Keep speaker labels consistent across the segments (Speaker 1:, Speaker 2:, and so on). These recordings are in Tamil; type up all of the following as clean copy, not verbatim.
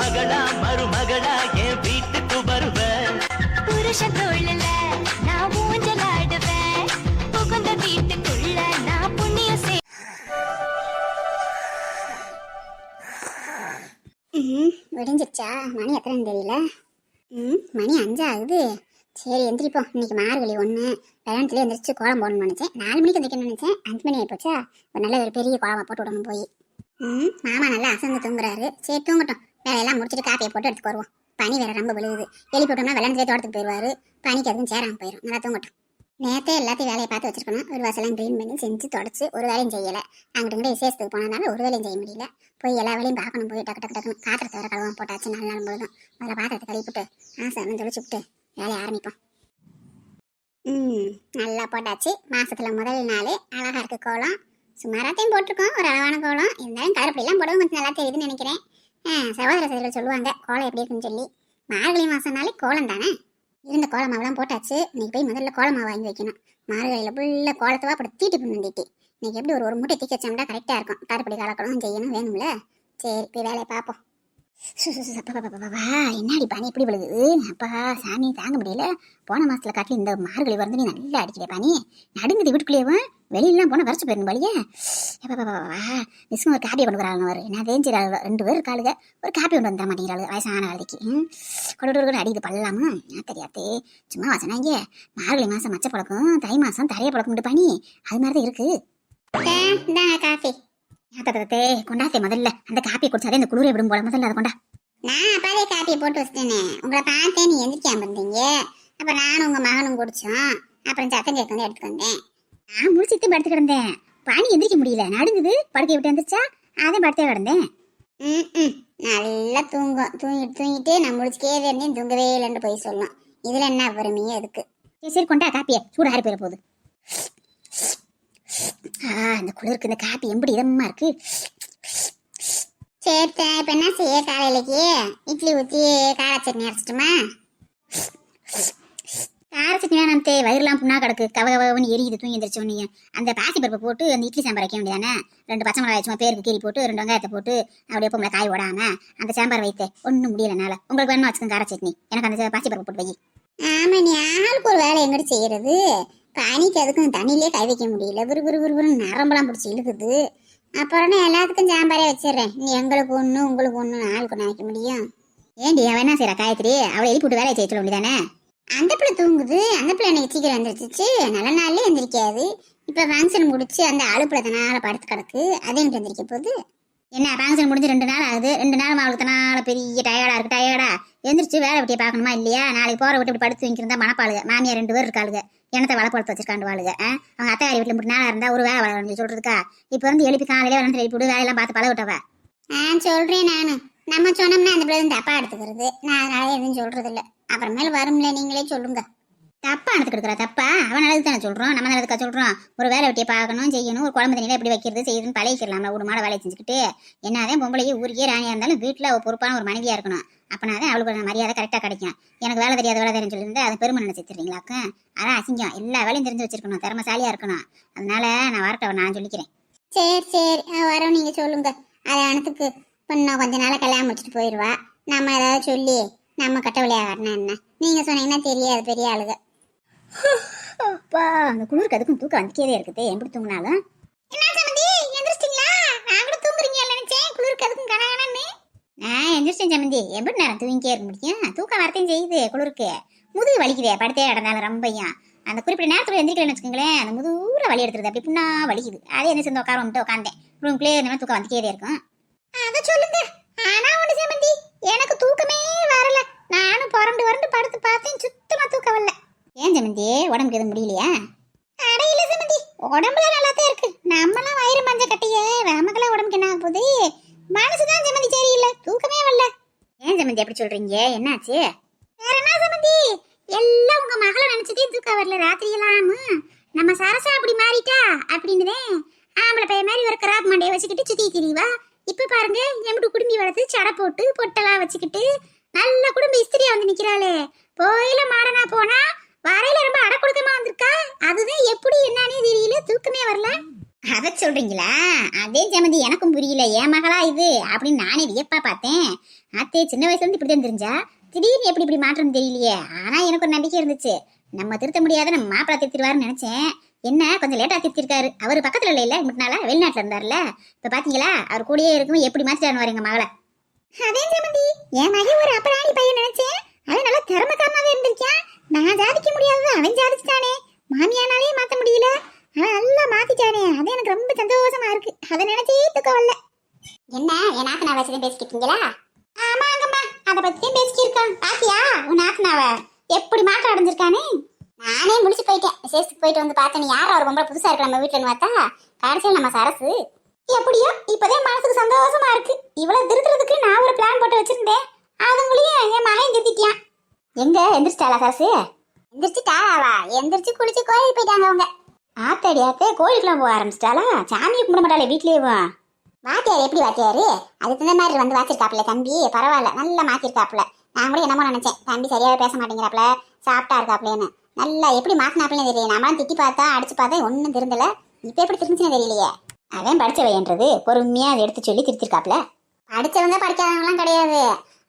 Speaker 1: மகளா மருமகளா என் வீட்டுக்கு வருவ.
Speaker 2: புருஷன் தோழல நான் ஊஞ்சலாடுவேன், புகுந்த வீட்டுக்குள்ள நான் புண்ணியம் செய்.
Speaker 3: விடிஞ்சிருச்சா? மணி எத்தனைன்னு தெரியல. மணி 5 ஆகுது. சரி எந்திரிப்போம். இன்னைக்கு மார்கழி 1. கல்யாணத்துலேயே எந்திரிச்சு கோலம் போடணும்னு நினச்சேன். 4 மணிக்கு எந்திரிக்கணும்னு நினச்சேன். 5 மணி ஆகிப்போச்சா? ஒரு நல்ல ஒரு பெரிய கோலமாக போட்டு விடணும் போய். மாமா நல்லா அசந்து தூங்குறாரு. சரி தூங்கட்டும். வேலையெல்லாம் முடிச்சுட்டு காப்பியை போட்டு எடுத்துக்கு வருவோம். பனி வேற ரொம்ப விழுகுது. எழுப்பி விட்டோம்னா விளையாண்டு தோட்டத்துக்கு போயிடுவாரு. பனிக்கு அதுவும் சேராமல் போயிடும். நல்லா தூங்கட்டும். நேற்றே எல்லாத்தையும் வேலையை பார்த்து வச்சிருக்கணும். ஒரு வாசலாம் க்ளீன் பண்ணி செஞ்சு தொடச்சு ஒரு வேலையும் செய்யலை. அங்கிட்ட விசேஷத்துக்கு போனதுனால ஒரு வேலையும் செய்ய முடியல. போய் எல்லா வேலையும் பார்க்கணும். போய் டக்கு டக்கு டக்குன்னு பாத்திரத்தை வேற கழுவாம போட்டாச்சு. 4 நாள் பொழுதும் அதில் பாத்திரத்தை கழுவிட்டு ஆசை தொலைச்சுட்டு வேலையை ஆரம்பிப்போம். நல்லா போட்டாச்சு. மாசத்துல முதல் நாள் அழகா இருக்கு கோலம். சுமாராத்தையும் போட்டிருக்கோம். ஒரு அளவான கோலம் இருந்தாலும் கருப்படிலாம் போடவும் கொஞ்சம் நல்லா தெரியுதுன்னு நினைக்கிறேன். சகோதர சகோதரர் சொல்லுவாங்க கோலம் எப்படி இருக்குன்னு சொல்லி. மார்கழி மாசம்னாலே கோலம் தானே. இருந்த கோல மாவுலாம் போட்டாச்சு. இன்னைக்கு போய் முதல்ல கோல மாவு வாங்கி வைக்கணும். மார்கழியில் ஃபுல்லாக கோலத்தவா அப்படி தீட்டு பண்ணிட்டு இன்னைக்கு எப்படி ஒரு மூட்டை தீக்க வச்சோம்னா கரெக்டாக இருக்கும். கருப்படி கலக்கணும் செய்யணும் வேணும்ல. சரி போய் வேலையை பார்ப்போம். என்னடி பனி எப்படி விழுகுது? அப்பா சாமி தாங்க முடியல. போன மாசத்துல காட்டில இந்த மார்கழி வந்து நீ நல்லா அடிக்கிற பனி நடுங்குது. வீட்டுக்குள்ளேயும் வெளியிலாம் போனால் வரைச்சு போயிடணும் வழியே. மிஸ்ஸும் ஒரு காப்பியை கொண்டு வராங்க. வரு நான் தெரிஞ்சிடாங்க 2 பேர் இருக்காளுங்க. ஒரு காப்பி கொண்டு வந்துட மாட்டேங்கிறாள் வயசான காலத்துக்கு. கொண்டு அடிக்குது பல்லாம தெரியாதே. சும்மா வச்சனாங்க மார்கழி மாசம் மச்ச பழக்கம், தை மாசம் தரைய பழக்கம் பனி அது மாதிரிதான் இருக்கு. காஃபி கொண்டாத்தே முதல்ல அந்த காப்பியை குடிச்சாதே இந்த குளிரை விடும் போல. முதல்ல அதை கொண்டா. நான் அப்பாவே காப்பியை போட்டு வச்சிட்டேனே. உங்களை பார்த்தேன் நீ எந்திரிக்காம இருந்தீங்க. அப்ப நானும் உங்க மகனும் குடிச்சோம். அப்புறம் சத்தம் கேட்க வந்து எடுத்துட்டு வந்தேன். நான் முடிச்சுட்டு படுத்து கிடந்தேன். பனி எந்திரிக்க முடியல. நடுங்குது. படுக்கை விட்டு வந்துச்சா அதே படுத்தே கிடந்தேன். நல்லா தூங்கிட்டு நான் முடிச்சுக்கே இருந்தேன். தூங்கவே இல்லைன்னு போய் சொல்லலாம். இதுல என்ன பெருமையே இருக்கு. சரி கொண்டா காப்பியை. சூடு ஆறி போயிட போகுது. இந்த குளிருக்கு இந்த காப்பி எப்படி இதமா இருக்கு. சரி இப்ப என்ன செய்ய? காலையிலக்கு இட்லி ஊற்றி கார சட்னி அரைச்சிட்டுமா? கார சட்னி வேணாம். வயிறுலாம் புண்ணா கிடக்கு. கவகவன்னு எரியுது. தூங்கி எந்திரிச்சோன்னே அந்த பாசி பருப்பை போட்டு அந்த இட்லி சாம்பார் வைக்க வேண்டியதானே. 2 பச்சை மிளகாய் சும்மா பேருக்கு கீரி போட்டு 2 வெங்காயத்தை போட்டு அப்படியே பொம்பளை காய் ஓடாம அந்த சாம்பார் வைத்தேன். ஒன்றும் முடியலனால. உங்களுக்கு வேணுமா வச்சுக்கோங்க கார சட்னி. எனக்கு அந்த பாசி பருப்பு போட்டு வை. ஆமா நீ ஆளுக்கு ஒரு வேலை எங்கிட்ட செய்யறது. பனிக்கு அதுக்கும் தண்ணியிலே கை வைக்க முடியல. விறுவிறுன்னு நரம்பெல்லாம் பிடிச்சி இழுக்குது. அப்புறம் எல்லாத்துக்கும் சாம்பாரே வச்சிடுறேன். நீ எங்களுக்கு ஒன்று உங்களுக்கு ஒன்று ஆளுக்கு நினைக்க முடியும். ஏண்டி அவன் என்ன செய்யறா காயத்ரி? அவளை எழுப்பி விட்டு வேலையை செய்ய சொல்ல வேண்டியதானே. அந்த பிள்ளை தூங்குது. அந்த பிள்ளை எனக்கு சீக்கிரம் வந்துருச்சு. நல்ல நாள்லேயே எந்திரிக்காது. இப்போ ஃபங்க்ஷன் முடிச்சு அந்த அழுப்புல தனால படுத்து கிடக்கு. அதே எனக்கு எந்திரிக்க போகுது. என்ன ஃபங்க்ஷன் முடிஞ்சு 2 நாள் ஆகுது. 2 நாள் அவளுக்கு தனால பெரிய டயர்டா இருக்கு. டயர்டா எந்திரிச்சு வேலை வெட்டியை பார்க்கணுமா இல்லையா? நாளைக்கு போற விட்டு இப்படி படுத்து வைக்கிருந்தா மனப்பாளுங்க. மாமியார் 2 பேர் இருக்காளுங்க. எனத்தை வளப்படுத்து வச்சிருக்காண்டு வாளுங்க. அவங்க அத்தையாரி வீட்டில் 3 நாளாக இருந்தால் ஒரு வேலை வளர்ந்து சொல்றதுக்கா? இப்போ வந்து எழுப்பி காலையில வந்து எழுப்பி விடு வேலையெல்லாம் பார்த்து பழகிட்டவ. சொல்றேன் நானு. நம்ம சொன்னோம்னா அந்த பிள்ளை தப்பா எடுத்துக்கிறது. நான் அதனால எதுவும் சொல்றது இல்லை. அப்புறமேல வரும்ல நீங்களே சொல்லுங்க. தப்பா எடுத்துக்கிற தப்பா? அவன் நல்லது தானே சொல்றோம். நம்ம நல்லதுக்கா சொல்றோம். ஒரு வேலை வெட்டியை பார்க்கணும் செய்யணும். ஒரு குழம்பு தண்ணியில எப்படி வைக்கிறது செய்யுதுன்னு பழகிக்கலாம்ல. ஒரு மாட வேலையை செஞ்சுக்கிட்டு என்னதான் பொம்பளையே ஊருக்கே ராணியா இருந்தாலும் வீட்டில் அவள் பொறுப்பான ஒரு மனைவியா இருக்கணும். அப்பனாதான் அவளுக்கு மரியாதை கரெக்டாக கிடைக்கும். எனக்கு வேலை தெரியாத வேலை தெரியும் சொல்லியிருந்தா அதை பெருமை நினைச்சிருக்கீங்களாக்கு. அதான் அசிங்கம். எல்லா வேலையும் தெரிஞ்சு வச்சிருக்கணும். திறமைசாலியா இருக்கணும். அதனால நான் வரட்டவன் நான் சொல்லிக்கிறேன். சரி வரோம் நீங்க சொல்லுங்க. அதை அனத்துக்கு இன்னும் கொஞ்ச நாள் கல்யாணம் முடிச்சுட்டு போயிடுவா. நம்ம ஏதாவது சொல்லி நம்ம கட்ட விளையாடுனா என்ன? நீங்க சொன்னீங்கன்னா தெரியாது பெரிய ஆளுக. அப்பா அந்த குளிருக்கு அதுக்கும் தூக்கம் வந்துட்டே இருக்குது. எப்படி தூங்கினாலும் என்ன சமந்தி எந்திரிச்சிட்டீங்களா? நான் கூட தூங்குறீங்கன்னு நினைச்சேன். குளிருக்கு அதுக்கும் கனகனன்னு. நான் எந்திரிச்சேன் சமந்தி. எப்படி நேரம் தூங்கிட்டே இருக்க முடியும்? தூக்கம் வரத்தையும் செய்யுது. குளிருக்கு முதுகு வலிக்குதே. படுத்தே கிடந்தாலும் ரொம்பையும் அந்த குறிப்பிட்ட நேரத்தில் எந்திரிக்கலன்னு வச்சுக்கோங்களேன். அந்த முதுகுற வலி எடுத்துருது. அப்படி புண்ணா வலிக்குது. அதே என்ன சேர்ந்து உட்காந்தேன். ரூம்குள்ளே இருந்தாலும் தூக்கம் வந்துட்டே இருக்கும். அதை சொல்லுங்க. ஆனா ஒன்று சமந்தி எனக்கு தூக்கமே வரல. நானும் புரண்டு படுத்து பார்த்தேன். சுத்தமா தூக்கம் வரல. ஏன் சமந்தி உடம்புக்கு எதுவும் முடியலையா? அடையில சமந்தி உடம்புல நல்லாதான் இருக்கு. நம்மளாம் வயிறு மஞ்ச கட்டியே நமக்கெல்லாம் உடம்புக்கு என்ன ஆக போகுது? மனசுதான் சமந்தி சரியில்லை. தூக்கமே வரல. ஏன் சமந்தி எப்படி சொல்றீங்க? என்னாச்சு? வேற என்ன சமந்தி எல்லாம் உங்க மகளை நினைச்சதே தூக்கம் வரல. ராத்திரியெல்லாம் நம்ம சரசா அப்படி மாறிட்டா அப்படின்னுதே ஆம்பளை பையன் மாதிரி ஒரு கிராப் மண்டையை வச்சுக்கிட்டு சுத்தி திரிவா. இப்ப பாருங்க எம்பிட்டு குடும்பி வளர்த்து சடை போட்டு பொட்டெல்லாம் வச்சுக்கிட்டு நல்ல குடும்ப இஸ்திரியா வந்து நிக்கிறாளே. போயில மாடனா போனா வரையில ரொம்ப அடக்குடுக்கமா வந்திருக்கா. அதுதான் எப்படி என்னன்னே தெரியல. தூக்கமே வரல. அத சொல்றீங்களா? அதே சமந்தி எனக்கும் புரியல, என் மகளா இது அப்படின்னு நானே வியப்பா பார்த்தேன். அத்தே சின்ன வயசுல இருந்து இப்படிதான் தெரிஞ்சா, திடீர்னு எப்படி இப்படி மாற்றம் தெரியலையே. ஆனா எனக்கு ஒரு நம்பிக்கை இருந்துச்சு, நம்ம திருத்த முடியாத நம்ம மாப்பிள்ளை திருத்திடுவாருன்னு நினைச்சேன். என்ன கொஞ்சம் லேட்டா திருத்திருக்காரு. அவர் பக்கத்துல இல்ல, முன்னால வெளிநாட்டுல இருந்தாருல. இப்ப பாத்தீங்களா, அவர் கூடயே இருக்கும் எப்படி மாத்திட்டாரு எங்க மகளை. அதே சமந்தி என் மகன் ஒரு அப்பராணி பையன் நினைச்சேன். அவன் நல்லா திறமைக்காரனாவே இருந்திருக்கான். நான் சாதிக்க முடியாதது அவன் சாதிச்சுட்டானே. மாமியானாலே மாத்த முடியல, நல்லா மாத்திட்டானே. அது எனக்கு ரொம்ப சந்தோஷமா இருக்கு. அதை நினைச்சே தூக்கவல்ல. என்ன என் நாத்தனாவை வச்சுதான் பேசிக்கிட்டீங்களா? ஆமாங்கம்மா, அதை பத்தியும் பேசிக்கிருக்கான். பாத்தியா உன் நாத்தனாவ எப்படி மாற்றம் அடைஞ்சிருக்கானே. நானே முடிச்சு போயிட்டேன். விசேஷத்துக்கு போயிட்டு வந்து பார்த்தேன், யாரும் அவர் ரொம்ப புதுசா இருக்கு நம்ம வீட்டுல பார்த்தா கடைசியில் நம்ம சரசு. எப்படியோ இப்பதான் மனசுக்கு சந்தோஷமா இருக்கு. இவ்வளவு திருத்துறதுக்கு நான் ஒரு பிளான் போட்டு வச்சிருந்தேன். அதுங்களையும் என் மகன் திருத்திட்டான். எங்க எந்திரிச்சிட்டாளா சரசு? எந்திரிச்சுட்டாவா? எந்திரிச்சு குளிச்சு கோயில் போயிட்டாங்க அவங்க. ஆத்தாடி ஆத்தே, கோயிலுக்குலாம் போக ஆரம்பிச்சிட்டாளா? சாமியை கும்பிட மாட்டாளே வீட்லயே. வாத்தியார் எப்படி வாத்தியாரு? அதுக்கு தகுந்த மாதிரி வந்து வாச்சிருக்காப்புல தம்பி. பரவாயில்ல, நல்லா மாத்திருக்காப்புல. நான் கூட என்னமோ நினைச்சேன், தம்பி சரியாவே பேச மாட்டேங்கிறாப்புல, சாப்பிட்டா இருக்காப்புலன்னு. நல்லா எப்படி மாத்தினாப்புலன்னு தெரியல. நம்மளாம் திட்டி பார்த்தா அடிச்சு பார்த்தா ஒன்னும் திருந்தல. இப்ப எப்படி திருந்துச்சுன்னு தெரியலையே. அவன் படிச்சவைன்றது பொறுமையா அதை எடுத்து சொல்லி திருத்திருக்காப்புல. படிச்சவங்க படிக்காதவங்களாம் கிடையாது.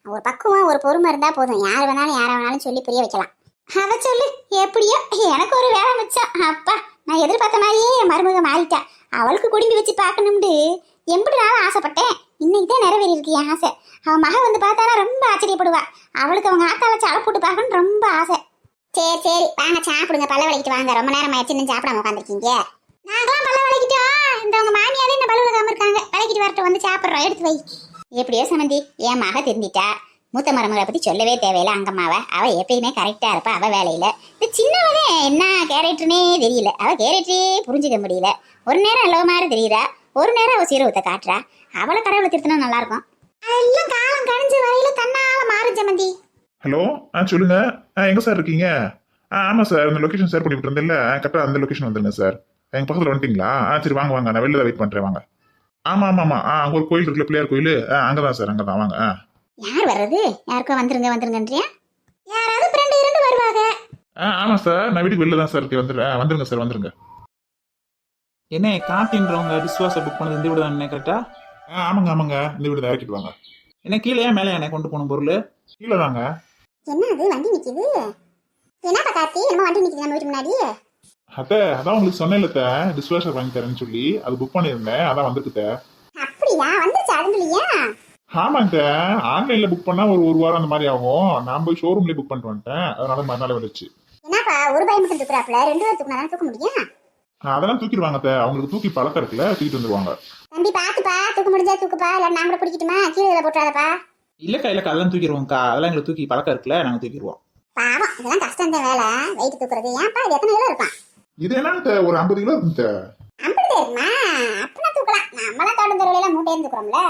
Speaker 3: ஒரு பக்குவம் ஒரு பொறுமை இருந்தா போதும், யார் வேணாலும் யாரை வேணாலும் சொல்லி புரிய வைக்கலாம். அத சொல்லு. எப்படியோ எனக்கு ஒரு வேலை மிச்சம். அப்பா, நான் எதிர்பார்த்த மாதிரியே என் மருமக மாறிட்டா. அவளுக்கு குடும்பி வச்சு பார்க்கணும்னு எப்படி நாளும் ஆசைப்பட்டேன். இன்னைக்கு தான் நிறைவேறி இருக்கு என் ஆசை. அவன் மகன் வந்து பார்த்தானா ரொம்ப ஆச்சரியப்படுவா. அவளுக்கு அவங்க ஆத்தாவை சாலை போட்டு பார்க்கணும்னு ரொம்ப ஆசை. சரி சரி வாங்க சாப்பிடுங்க, பல்ல வலிக்கிட்டு வாங்க. ரொம்ப நேரம் ஆயிடுச்சு, இன்னும் சாப்பிடாம உட்காந்துருக்கீங்க. நாங்களாம் பல்ல வலிக்கிட்டோம். இந்த உங்க மாமியாலே இந்த பல்ல விளக்காம இருக்காங்க. வலிக்கிட்டு வரட்டு வந்து சாப்பிட்றோம், எடுத்து வை. எப்படியோ சமந்தி என் மக திருந்திட்டா. மூத்த மருமகளை பத்தி சொல்லவே தேவையில்ல. அங்கம்மாவை அவ எப்பயுமே கரெக்டா இருப்பா அவ வேலையில. இந்த சின்னவனே என்ன கேரக்டர்னே தெரியல. அவ கேரக்டரே புரிஞ்சுக்க முடியல. ஒரு நேரம் நல்ல மாதிரி தெரியுறா, ஒரு நேரம் அவ சீரகத்தை காட்டுறா. அவளை கடவுளை திருத்தினா நல்லா இருக்கும். அதெல்லாம் காலம் கணிஞ்ச வரையில தன்னால மாறும் சமந்தி.
Speaker 4: ஹலோ, சொல்லுங்க. எங்க சார் இருக்கீங்க? ஆமா சார், இந்த லொகேஷன் ஷேர் பண்ணிட்டு இருந்தேன்ல, கரெக்டாக அந்த லொகேஷன் வந்துருங்க சார். எங்க பக்கத்தில் வந்துட்டீங்களா? சரி வாங்க வாங்க, நான் வெளில வெயிட் பண்றேன் வாங்க. ஆமா ஆமா ஆமா, அங்க ஒரு கோயில் இருக்குல்ல, பிள்ளையார் கோயில், அங்கதான் சார், அங்கதான் வாங்க.
Speaker 3: யார் வர்றது? யாருக்கோ வந்துருங்க வந்துருங்கன்றியா? யாராவது ஃப்ரெண்ட் இரண்டு வருவாங்க.
Speaker 4: ஆமா சார், நான் வீட்டுக்கு வெளில தான் சார் இருக்கேன். வந்துருங்க சார், வந்துருங்க.
Speaker 5: என்ன காட்டின்றவங்க டிஸ்வாஷர் புக் பண்ணது இந்த வீடு தான் கரெக்டா?
Speaker 4: ஆமாங்க ஆமாங்க, இந்த வீடு தான் இறக்கிட்டு வாங்க.
Speaker 5: என்ன கீழே மேலே என்ன கொண்டு போகணும் பொருள்?
Speaker 4: கீழே தாங்க.
Speaker 3: என்ன அது வண்டி நிக்குது? என்னப்பா கார்த்தி, நம்ம வண்டி நிக்குது நம்ம வீட்டு முன்னாடி?
Speaker 4: அதான் உங்களுக்கு சொன்னேன்ல, டிஸ்வாஷர் வாங்கி தரேன்னு சொல்லி அது புக் பண்ணியிருந்தேன், அதான் வந்துருக்கு.
Speaker 3: அப்படியா? வந்துருச்சு அதுலயா?
Speaker 4: ஆமாங்க, ஆன்லைன்ல புக் பண்ணா ஒரு வாரம் அந்த மாதிரி ஆகும். நான் போய் ஷோரூம்லயே புக் பண்ணிட்டு வந்துட்டேன், அதனால மறுநாள் வந்துருச்சு.
Speaker 3: என்னப்பா ஒரு பை மட்டும் தூக்குறாப்ல, ரெண்டு பேர் தூக்குனா தூக்க முடியும்?
Speaker 4: அதெல்லாம் தூக்கிடுவாங்க, அவங்களுக்கு தூக்கி பழக்கம் இருக்குல்ல, தூக்கிட்டு வந்துருவாங்க.
Speaker 3: தம்பி பாத்துப்பா, தூக்க முடிஞ்சா தூக்குப்பா, இல்ல நான் கூட பிடிக்கட்டுமா? கீழே போட்டுறாதப்பா.
Speaker 5: இல்லக்கா இல்லக்கா, அதெல்லாம் தூக்கிடுவோம்க்கா. அதெல்லாம் எங்களுக்கு தூக்கி பழக்கம் இருக்குல்ல, நாங்க தூக்கிடுவோம்.
Speaker 3: பாவம், இதெல்லாம் கஷ்டம் தான் வேலை, வெயிட் தூக்குறது. ஏன்ப்பா இது எத்தனை கிலோ இருப்பான்?
Speaker 4: இது என்ன ஒரு 50 கிலோ இருக்கு.
Speaker 3: 50 இருக்குமா? அப்பனா தூக்கலாம். நம்மளாம் தோட்டம் தெருவில மூட்டையை தூக்குறோம்ல.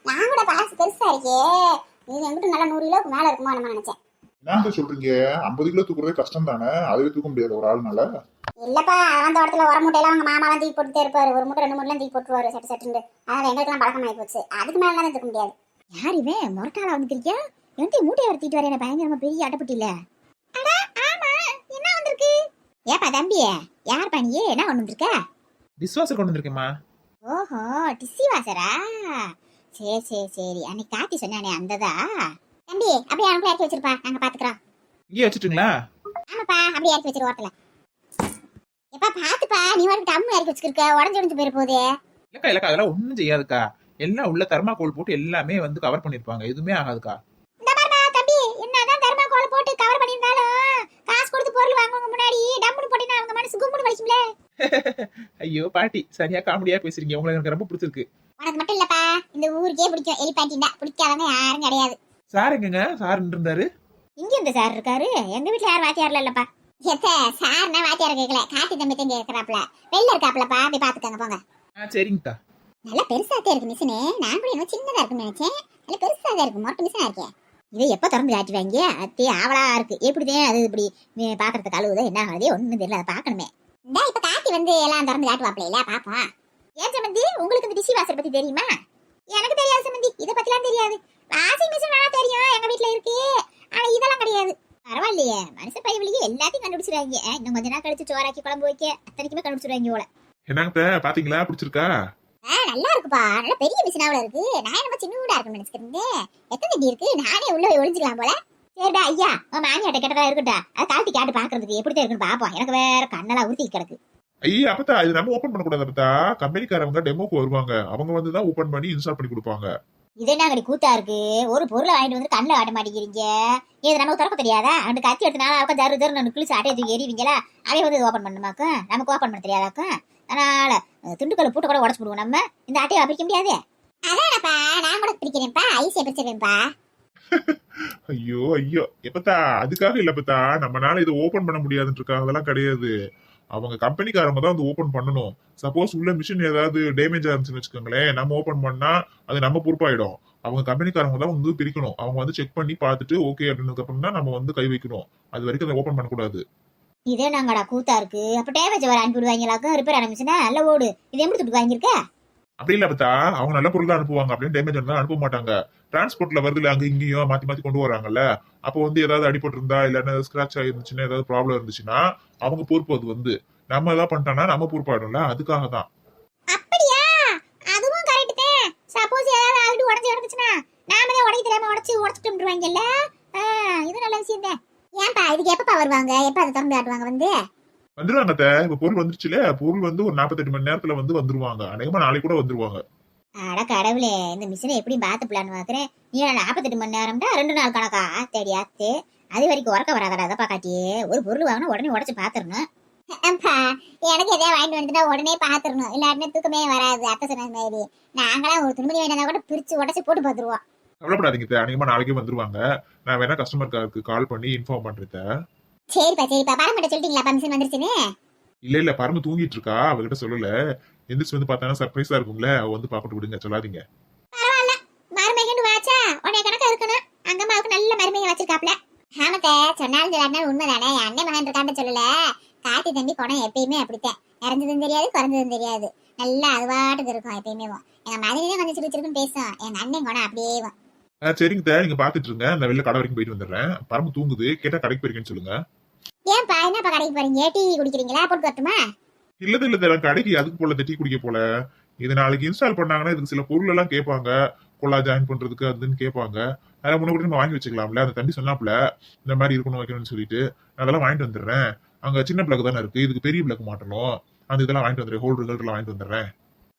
Speaker 3: நான் கூட பாசு பெருசா இருக்கே, இது எங்கிட்ட நல்லா 100 கிலோக்கு மேல இருக்குமோ நம்ம நினைச்சேன்.
Speaker 4: என்ன சொல்றீங்க? 50 கிலோ தூக்குறதே கஷ்டம் தானே, அதுவே தூக்க முடியாது ஒரு ஆளுனால.
Speaker 3: இல்லப்பா, அவன் தோட்டத்துல ஒரு மூட்டையெல்லாம் அவங்க மாமாலாம் தூக்கி போட்டுட்டே இருப்பாரு. ஒரு மூட்டை 2 மூட்டைலாம் தூக்கி போட்டுருவாரு சட்டு சட்டுன்னு. அதனால எங்களுக்கெல்லாம் பழக்கமாயி போச்சு. அதுக்கு மேல தூக்க முடியாது. யார் இவன் மொரட்டாளா வந்துருக்கியா? என்கிட்ட மூட்டையை வரத்திட்டு வரேன், பயங்கரமா பெரிய அட்டைப்பட்டியில. அடா ஆமா, என்ன வந்திருக்கு? ஏப்பா தம்பி, யார் பண்ணியே என்ன கொண்டு வந்திருக்க?
Speaker 5: டிஸ்வாஷர் கொண்டு வந்திருக்கேம்மா.
Speaker 3: ஓஹோ, டிசி வாசரா? சரி சரி சரி, அன்னைக்கு காத்தி சொன்னானே அந்ததா? தம்பி அப்படியே அவனுக்குள்ள இறக்கி வச்சிருப்பா, நாங்க பாத்துக்கிறோம்.
Speaker 5: இங்கே வச்சுட்டுங்களா?
Speaker 3: ஆமாப்பா, அப்படியே இறக்கி வச்சிரு ஓட்டல. எப்பா பாத்துப்பா, நீ வந்து டம்மு இறக்கி வச்சிருக்க, உடஞ்சு போயிட போகுது.
Speaker 5: இல்லக்கா இல்லக்கா, அதெல்லாம் ஒன்றும் செய்யாதுக்கா. எல்லாம் உள்ள தர்மாக்கோல் போட்டு எல்லாமே வந்து கவர் பண்ணிருப்பாங்க, எதுவுமே ஆகாதுக்கா.
Speaker 3: இந்த பாருப்பா தம்பி, என்னதான் தர்மாக்கோல் போட்டு கவர் பண்ணிருந்தாலும் காசு கொடுத்து பொருள் வாங்குவங்க முன்னாடி டம்முன்னு போட்டினா அவங்க மனசு கும்முன்னு வலிக்கும்ல.
Speaker 5: ஐயோ பாட்டி, சரியா காமெடியா பேசுறீங்க, உங்களுக்கு எனக்கு ரொம்ப பிடிச்சிருக்கு.
Speaker 3: உனக்கு மட்டும் இல்லப்பா, இந்த ஊருக்கே பிடிக்கும். எலிபாட்டினா பிடிக்காதவங்க யாரும் கிடையாது.
Speaker 5: சார் எங்கங்க? சார் இருந்தாரு.
Speaker 3: இங்க இந்த சார் இருக்காரு, எங்க வீட்டுல யாரும் வாத்தியார்ல இல்லப்பா. சார்னா வாத்தியார கேட்கல, காட்டி தம்பி தான் கேட்கறாப்ல. வெளில இருக்காப்லப்பா, போய் பாத்துக்கங்க போங்க.
Speaker 5: சரிங்கக்கா.
Speaker 3: நல்லா பெருசாத்தே இருக்கு மிஷினு. நான் கூட என்ன சின்னதா இருக்குன்னு நினைச்சேன், நல்ல பெருசாதான் இருக்கு. மொட்டை மிஷினா இருக்கேன். இதை எப்ப திறந்து காட்டுவாங்க? அத்தே ஆவலா இருக்கு. எப்படிதான் அது இப்படி பாத்திரத்துக்கு அழுவுதோ என்ன ஆகுதே ஒண்ணும் தெரியல, அதை பாக்கணுமே. இந்த இப்ப காட்டி வந்து எல்லாம் திறந்து காட்டுவாப்ல இல்ல, பாப்போம். ஏன் சம்பந்தி, உங்களுக்கு இந்த டிசி வாஷர் பத்தி தெரியுமா? எனக்கு தெரியாது சம்பந்தி, இதை பத்திலாம் தெரியாது. வாஷிங் மிஷின் வேணா தெரியும், எங்க வீட்டுல இருக்கு. ஆனா இதெல்லாம் கிடையாது. பரவாயில்லையே, மனுஷ பையவழியே எல்லாத்தையும் கண்டுபிடிச்சிருவாங்க. இன்னும் கொஞ்ச நாள் கழிச்சு சோறாக்கி குழம்பு வைக்க அத்தனைக்குமே கண்டுபிடிச்சிருவாங்க போல.
Speaker 4: என்னங்க பாத்தீங்களா, பிடிச்சிருக்கா?
Speaker 3: நல்லா இருக்குப்பா, நல்ல பெரிய மிஷினாவில இருக்கு. நான் என்னமோ சின்னூடா இருக்குன்னு நினைச்சிருந்தேன். எத்தனை அடி இருக்கு? நானே உள்ள போய் ஒளிஞ்சுக்கலாம் போல. சரிடா ஐயா, உன் மாமியாட்ட கேட்டதா இருக்கட்டா, அதை தாழ்த்தி கேட்டு பாக்குறதுக்கு எப்படி இருக்குன்னு பாப்போம். எனக்கு வேற கண்ணெல்லாம் உறுத்தி கிடக்கு.
Speaker 4: ஐயா அப்பத்தா, இது நம்ம ஓபன் பண்ணக்கூடாது அப்பத்தா. கம்பெனிக்காரவங்க டெமோக்கு வருவாங்க, அவங்க வந்து தான் ஓபன் பண்ணி இன்ஸ்டால் பண்ணி கொடுப்பாங்க.
Speaker 3: இது என்ன கடி கூத்தா இருக்கு? ஒரு பொருளை வாங்கிட்டு வந்து கண்ணில் ஆட்ட மாட்டேங்கிறீங்க. இது நமக்கு திறக்க தெரியாதா? அந்த கத்தி எடுத்து நாளாவுக்கு ஜரு ஜரு நான் கிழிச்சு ஆட்டையை தூக்கி எறிவீங்களா? அதே வந்து ஓப்பன் பண்ணுமாக்கும், நமக்கு ஓப்பன் பண்ண தெரியாதாக்கும். அதனால துண்டுக்களை பூட்ட கூட உடச்சு போடுவோம். நம்ம இந்த ஆட்டையை பிரிக்க முடியாது. அதானப்பா, நான் கூட பிரிக்கிறேன்ப்பா, ஐசியை பிரிச்சிருவேன்ப்பா.
Speaker 4: ஐயோ ஐயோ எப்பத்தா, அதுக்காக இல்ல பத்தா, நம்மனால இது ஓபன் பண்ண முடியாதுன்னு இருக்காங்க. அதெல்லாம் கிடையாது. அவங்க கம்பெனிக்காரங்க தான் வந்து ஓபன் பண்ணணும். சப்போஸ் உள்ள மிஷின் ஏதாவது டேமேஜ் ஆயிருந்துச்சுன்னு வச்சுக்கோங்களேன், நம்ம ஓபன் பண்ணா அது நம்ம பொறுப்பாயிடும். அவங்க கம்பெனிக்காரங்க தான் வந்து பிரிக்கணும். அவங்க வந்து செக் பண்ணி பார்த்துட்டு ஓகே அப்படின்னதுக்கு அப்புறம் தான் நம்ம வந்து கை வைக்கணும். அது வரைக்கும் அதை ஓபன் பண்ணக்கூடாது.
Speaker 3: இதே நாங்கடா கூத்தா இருக்கு. அப்ப டேமேஜ் வர அனுப்பிடுவாங்களாக்கும், ரிப்பேர் ஆரம்பிச்சுன்னா நல்ல ஓடு. இது எப்படி துட்டு வாங்கியிருக்க?
Speaker 4: அப்படி இல்ல பத்தா, அவங்க நல்ல பொருள் தான் அனுப்புவாங்க. அப்படின்னு டேமேஜ் இருந்தா அனுப்ப மாட்டாங்க. டிரான்ஸ்போர்ட்ல வருதுல, அங்க இங்கேயும் மாத்தி மாத்தி கொண்டு வராங்கல்ல. அப்போ வந்து ஏதாவது அடிபட்டு இருந்தா இல்ல ஸ்கிராச் ஆயிருந்துச்சுன்னா, ஏதாவது ப்ராப்ளம் இருந்துச்சுன்னா அவங்க பொறுப்பு. அது வந்து நம்ம ஏதாவது பண்ணிட்டோம்னா நம்ம பொறுப்பாயிடும்ல, அதுக்காக தான்.
Speaker 3: அப்படியா? அதுவும் கரெக்ட் தான். சப்போஸ் ஏதாவது ஆகிட்டு உடஞ்சு கிடந்துச்சுன்னா நாம தான் உடைக்க தெரியாம உடச்சிட்டு விட்டுருவாங்கல்ல. இது நல்ல விஷயம் தான். ஏன்பா இதுக்கு எப்பப்பா வருவாங்க? எப்ப அதை திறந்து காட்டுவாங்க?
Speaker 4: வந்துருவாங்க. இப்ப பொருள் வந்துருச்சுல, பொருள் வந்து ஒரு 48 மணி நேரத்துல வந்து வந்துருவாங்க. அநேகமா நாளைக்கு கூட வந்துருவாங்க.
Speaker 3: அட கடவுளே, இந்த மிஷினை எப்படி பாத்து பிளான் பாக்குறேன். நீ 48 மணி நேரம்டா 2 நாள் கணக்கா? தேடி ஆத்து அது வரைக்கும் உறக்க வராதடா. அதை பாக்காட்டியே ஒரு பொருள் வாங்கினா உடனே உடச்சு பாத்துடணும். எனக்கு எதாவது வாங்கிட்டு வந்துட்டா உடனே பாத்துடணும், இல்லாட்டினா தூக்கமே வராது. அத்தை சொன்ன மாதிரி நாங்களாம் ஒரு துணிமணி வேண்டாம் கூட பிரிச்சு உடச்சு போட்டு பாத்துருவோம்.
Speaker 4: கவலைப்படாதீங்க, அநேகமா நாளைக்கே வந்துருவாங்க. நான் வேணா கஸ்டமர் கேருக்கு கால் பண்ணி இன்ஃபார்ம் பண்றேன்.
Speaker 3: சரிப்பா பரமட்ட சொல்லிட்டீங்களா மிஷின் வந்துருச்சுன்னு?
Speaker 4: இல்ல பரம தூங்கிட்டு இருக்கா, அவகிட்ட சொல்லல. எந்திரிச்சு வந்து பார்த்தானா சர்ப்ரைஸா இருக்கும்ல, அவ வந்து பாக்கட்டு விடுங்க, சொல்லாதீங்க.
Speaker 3: பரவாயில்ல, மருமகன் வாச்சா உடனே கணக்கா இருக்கணும். அங்கம்மாவுக்கு நல்ல மருமகன் வச்சிருக்காப்ல. ஆமத்த சொன்னாலும் சொல்லாட்டினாலும் உண்மைதானே. அண்ணன் மகன் இருக்கான்னு சொல்லல. காத்தி தம்பி குணம் எப்பயுமே அப்படித்தான். நிறைஞ்சதும் தெரியாது குறைஞ்சதும் தெரியாது. நல்லா அதுவாட்டுக்கு இருக்கும் எப்பயுமே. எங்க மதுரையே கொஞ்சம் சிரிச்சிருக்குன்னு பேசும். எங்க அண்ணன் குணம் அப்படியே.
Speaker 4: சரிங்க, நீங்க பாத்துட்டு இருங்க, நான் வெளில கடை வரைக்கும் போயிட்டு வந்துடுறேன். பரம தூங்குது, கேட்டா கடைக்கு போயிருக்கேன்னு சொல்லுங்க.
Speaker 3: ஏன்பா என்னப்பா கடைக்கு போறீங்க? டீ குடிக்கிறீங்களா? போட்டு வரட்டுமா?
Speaker 4: இல்ல கடைக்கு அதுக்கு போல டீ குடிக்க போல. இது நாளைக்கு இன்ஸ்டால் பண்ணாங்கன்னா இதுக்கு சில பொருள் எல்லாம் கேட்பாங்க. கொள்ளா ஜாயின் பண்றதுக்கு அதுன்னு கேட்பாங்க. அதெல்லாம் முன்னாடி நம்ம வாங்கி வச்சுக்கலாம்ல. அந்த தம்பி சொன்னாப்ல இந்த மாதிரி இருக்கணும் வைக்கணும்னு சொல்லிட்டு அதெல்லாம் வாங்கிட்டு வந்துடுறேன். அங்க சின்ன பிளக் தானே இருக்கு, இதுக்கு பெரிய பிளக் மாட்டணும். அந்த இதெல்லாம் வாங்கிட்டு வந்துடுறேன், ஹோல்டர் வாங்கிட்டு வந்துடுறேன்.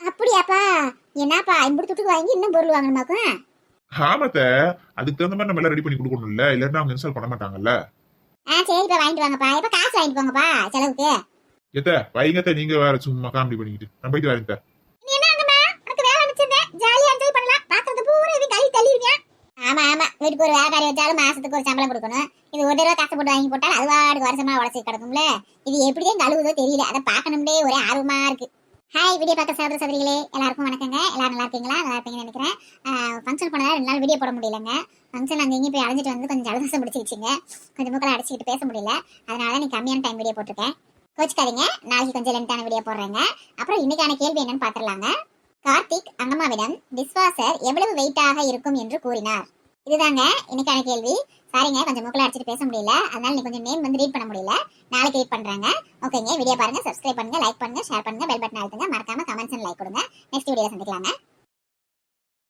Speaker 3: அப்படியாப்பா? என்னப்பா இப்படி துட்டுக்கு வாங்கி இன்னும் பொருள் வாங்கணுமாக்கும்?
Speaker 4: ஆமாத்த, அதுக்கு தகுந்த மாதிரி நம்ம எல்லாம் ரெடி பண்ணி கொடுக்கணும்ல, இல்லன்னா அவங்க இன்ஸ்டால் பண்ண மாட்டாங்கல்ல.
Speaker 3: சரிப்பா வாங்கிட்டு வாங்கப்பா. இப்ப காசு வாங்கிட்டு போங்கப்பா செலவுக்கு.
Speaker 4: வைங்கத்த, நீங்க வேற சும்மா காமெடி பண்ணிக்கிட்டு. நான் போயிட்டு வரேன்.
Speaker 3: நீ என்ன அங்கம்மா, உனக்கு வேலை வச்சிருந்தேன், ஜாலியா என்ஜாய் பண்ணலாம். பாக்குறது பூரா இது கழி தள்ளிருக்கேன். ஆமா வீட்டுக்கு ஒரு வேலைக்காரி வச்சாலும் மாசத்துக்கு ஒரு சம்பளம் கொடுக்கணும். இது ஒரு தடவை காசு போட்டு வாங்கி போட்டால் அது வாடுக்கு வருஷமா உடச்சி கிடக்கும்ல. இது எப்படியே கழுவுதோ தெரியல, அதை பார்க்கணும்னே ஒரே ஆர்வமா இருக்கு. ஹாய் வீடியோ பார்க்க சகோதர சகோதரிகளே, எல்லாருக்கும் வணக்கங்க. எல்லாரும் நல்லா இருக்கீங்களா? நல்லா இருப்பீங்கன்னு நினைக்கிறேன். ஃபங்க்ஷன் போனதா 2 நாள் வீடியோ போட முடியலங்க. ஃபங்க்ஷன் அங்கே இங்கேயும் போய் அழைஞ்சிட்டு வந்து கொஞ்சம் ஜலதோஷம் பிடிச்சிக்கிச்சிங்க. கொஞ்சம் மூக்கெல்லாம் அடிச்சுக்கிட்டு பேச முடியல. அதனால தான் நீ கம்மியான டைம் வீடியோ போட்டிருக்கேன். கோச்சிக்காதீங்க, நாளைக்கு கொஞ்சம் லென்த்தான வீடியோ போடுறேங்க. அப்புறம் இன்னைக்கான கேள்வி என்னன்னு பாத்துடலாங்க. கார்த்திக் அங்கம்மாவிடம் டிஸ்வாஷர் எவ்வளவு வெயிட்டாக இருக்கும் என்று கூறினார். இதுதாங்க இன்னைக்கான கேள்வி. சாரிங்க, கொஞ்சம் மூக்கெல்லாம் அடிச்சுட்டு பேச முடியல, அதனால நீ கொஞ்சம் நேம் வந்து ரீட் பண்ண முடியல. நாளைக்கு ரீட் பண்றாங்க. ஓகேங்க, வீடியோ பாருங்க, சப்ஸ்கிரைப் பண்ணுங்க, லைக் பண்ணுங்க, ஷேர் பண்ணுங்க, பெல் பட்டன் அழுத்துங்க, மறக்காம கமெண்ட்ஸ் அண்ட் லைக் கொடுங்க. Next video சந்திக்கலாங்க.